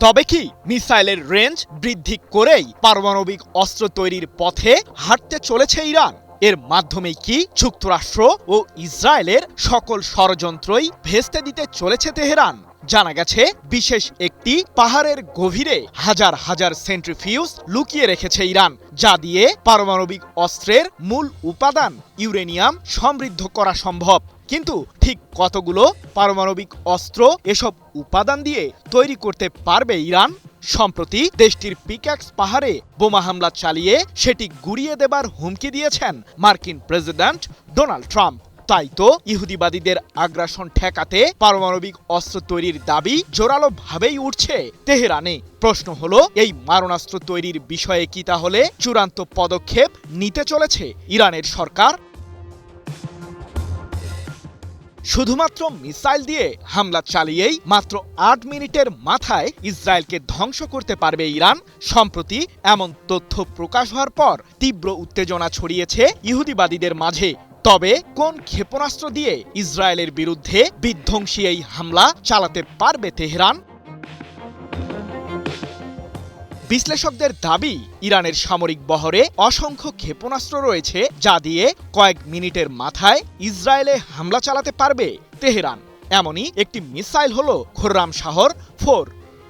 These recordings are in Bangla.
তবে কি মিসাইলের রেঞ্জ বৃদ্ধি করেই পারমাণবিক অস্ত্র তৈরির পথে হাঁটতে চলেছে ইরান? এর মাধ্যমেই কি যুক্তরাষ্ট্র ও ইসরায়েলের সকল ষড়যন্ত্রই ভেস্তে দিতে চলেছে তেহরান? জানা গেছে বিশেষ একটি পাহাড়ের গভীরে হাজার হাজার সেন্ট্রিফিউজ লুকিয়ে রেখেছে ইরান, যা দিয়ে পারমাণবিক অস্ত্রের মূল উপাদান ইউরেনিয়াম সমৃদ্ধ করা সম্ভব। কিন্তু ঠিক কতগুলো পারমাণবিক অস্ত্র এসব উপাদান দিয়ে তৈরি করতে পারবে ইরান? সম্প্রতি দেশটির পিক্যাক্স পাহাড়ে বোমা হামলা চালিয়ে সেটি গুড়িয়ে দেবার হুমকি দিয়েছেন মার্কিন প্রেসিডেন্ট ডোনাল্ড ট্রাম্প। তাই তো ইহুদিবাদীদের আগ্রাসন ঠেকাতে পারমাণবিক অস্ত্র তৈরির দাবি জোরালোভাবেই উঠছে তেহরানে। প্রশ্ন হলো, এই মারণাস্ত্র তৈরির বিষয়ে কি তাহলে চূড়ান্ত পদক্ষেপ নিতে চলেছে ইরানের সরকার? শুধুমাত্র মিসাইল দিয়ে হামলা চালিয়েই মাত্র ৮ মিনিটের মাথায় ইসরায়েলকে ধ্বংস করতে পারবে ইরান। সম্প্রতি এমন তথ্য প্রকাশ হওয়ার পর তীব্র উত্তেজনা ছড়িয়েছে ইহুদিবাদীদের মাঝে। তবে কোন ক্ষেপণাস্ত্র দিয়ে ইসরায়েলের বিরুদ্ধে বিধ্বংসী এই হামলা চালাতে পারবে তেহরান? বিশ্লেষকদের দাবি, ইরানের সামরিক বহরে অসংখ্য ক্ষেপণাস্ত্র রয়েছে, যা দিয়ে কয়েক মিনিটের মাথায় ইসরায়েলে হামলা চালাতে পারবে তেহরান। এমনই একটি মিসাইল হল খোররাম শাহর 4।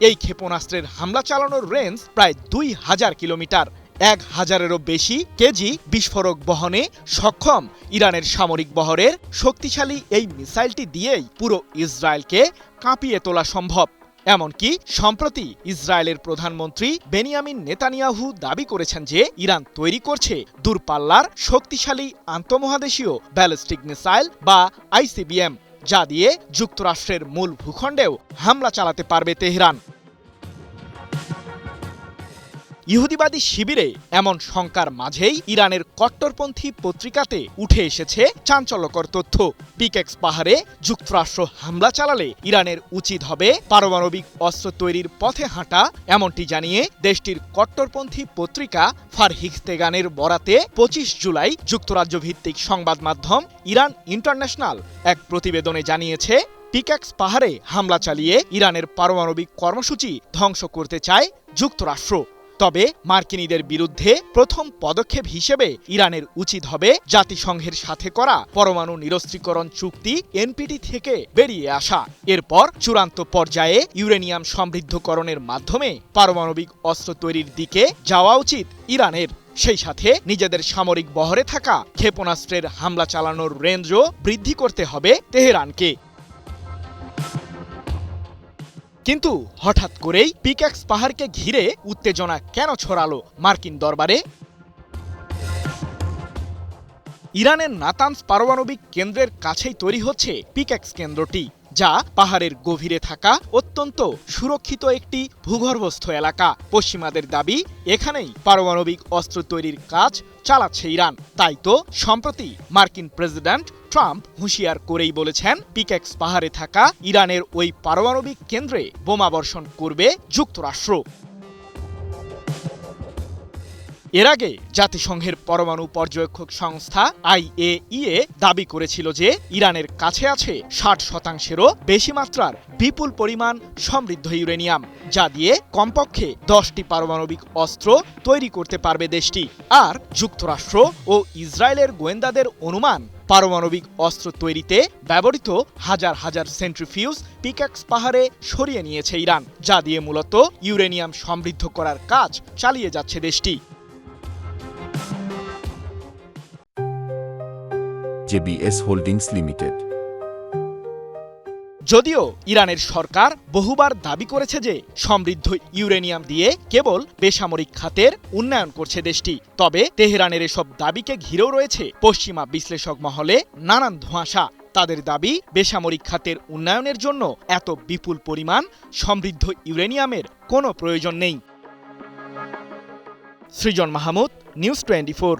এই ক্ষেপণাস্ত্রের হামলা চালানোর রেঞ্জ প্রায় ২০০০ কিলোমিটার। ১,০০০-এরও বেশি কেজি বিস্ফোরক বহনে সক্ষম ইরানের সামরিক বহরের শক্তিশালী এই মিসাইলটি দিয়েই পুরো ইসরায়েলকে কাঁপিয়ে তোলা সম্ভব। এমনকি সম্প্রতি ইসরায়েলের প্রধানমন্ত্রী বেনিয়ামিন নেতানিয়াহু দাবি করেছেন যে ইরান তৈরি করছে দূরপাল্লার শক্তিশালী আন্তঃমহাদেশীয় ব্যালিস্টিক মিসাইল বা আইসিবিএম, যা দিয়ে যুক্তরাষ্ট্রের মূল ভূখণ্ডেও হামলা চালাতে পারবে তেহরান। ইহুদিবাদী শিবিরে এমন শঙ্কার মাঝেই ইরানের কট্টরপন্থী পত্রিকাতে উঠে এসেছে চাঞ্চল্যকর তথ্য। পিক্যাক্স পাহাড়ে যুক্তরাষ্ট্র হামলা চালালে ইরানের উচিত হবে পারমাণবিক অস্ত্র তৈরির পথে হাঁটা, এমনটি জানিয়ে দেশটির কট্টরপন্থী পত্রিকা ফারহিখতেগানের বরাতে ২৫ জুলাই যুক্তরাজ্য ভিত্তিক সংবাদ মাধ্যম ইরান ইন্টারন্যাশনাল এক প্রতিবেদনে জানিয়েছে, পিক্যাক্স পাহাড়ে হামলা চালিয়ে ইরানের পারমাণবিক কর্মসূচি ধ্বংস করতে চায় যুক্তরাষ্ট্র। তবে মার্কিনীদের বিরুদ্ধে প্রথম পদক্ষেপ হিসেবে ইরানের উচিত হবে জাতিসংঘের সাথে করা পরমাণু নিরস্ত্রীকরণ চুক্তি এনপিটি থেকে বেরিয়ে আসা। এরপর চূড়ান্ত পর্যায়ে ইউরেনিয়াম সমৃদ্ধকরণের মাধ্যমে পারমাণবিক অস্ত্র তৈরির দিকে যাওয়া উচিত ইরানের। সেই সাথে নিজেদের সামরিক বহরে থাকা ক্ষেপণাস্ত্রের হামলা চালানোর রেঞ্জও বৃদ্ধি করতে হবে তেহরানকে। কিন্তু হঠাৎ করেই পিক্যাক্স পাহাড়কে ঘিরে উত্তেজনা কেন ছড়ালো মার্কিন দরবারে? ইরানের নাতানস পারমাণবিক কেন্দ্রের কাছেই তৈরি হচ্ছে পিক্যাক্স কেন্দ্রটি, যা পাহাড়ের গভীরে থাকা অত্যন্ত সুরক্ষিত একটি ভূগর্ভস্থ এলাকা। পশ্চিমাদের দাবি, এখানেই পারমাণবিক অস্ত্র তৈরির কাজ চালাচ্ছে ইরান। তাই তো সম্প্রতি মার্কিন প্রেসিডেন্ট ট্রাম্প হুঁশিয়ার করেই বলেছেন, পিক্যাক্স পাহাড়ে থাকা ইরানের ওই পারমাণবিক কেন্দ্রে বোমাবর্ষণ করবে যুক্তরাষ্ট্র। এর আগে জাতিসংঘের পরমাণু পর্যবেক্ষক সংস্থা IAEA দাবি করেছিল যে ইরানের কাছে আছে ৬০%-এরও বেশি মাত্রার বিপুল পরিমাণ সমৃদ্ধ ইউরেনিয়াম, যা দিয়ে কমপক্ষে ১০টি পারমাণবিক অস্ত্র তৈরি করতে পারবে দেশটি। আর যুক্তরাষ্ট্র ও ইসরায়েলের গোয়েন্দাদের অনুমান, পারমাণবিক অস্ত্র তৈরিতে ব্যবহৃত হাজার হাজার সেন্ট্রিফিউজ পিক্যাক্স পাহাড়ে সরিয়ে নিয়েছে ইরান, যা দিয়ে মূলত ইউরেনিয়াম সমৃদ্ধ করার কাজ চালিয়ে যাচ্ছে দেশটি। JBS holdings limited. যদিও ইরানের সরকার বহুবার দাবি করেছে যে সমৃদ্ধ ইউরেনিয়াম দিয়ে কেবল বেসামরিক খাতের উন্নয়ন করছে দেশটি, তবে তেহরানের এসব দাবিকে ঘিরেও রয়েছে পশ্চিমা বিশ্লেষক মহলে নানান ধোঁয়াশা। তাদের দাবি, বেসামরিক খাতের উন্নয়নের জন্য এত বিপুল পরিমাণ সমৃদ্ধ ইউরেনিয়ামের কোনো প্রয়োজন নেই। সৃজন মাহমুদ, নিউজ 24।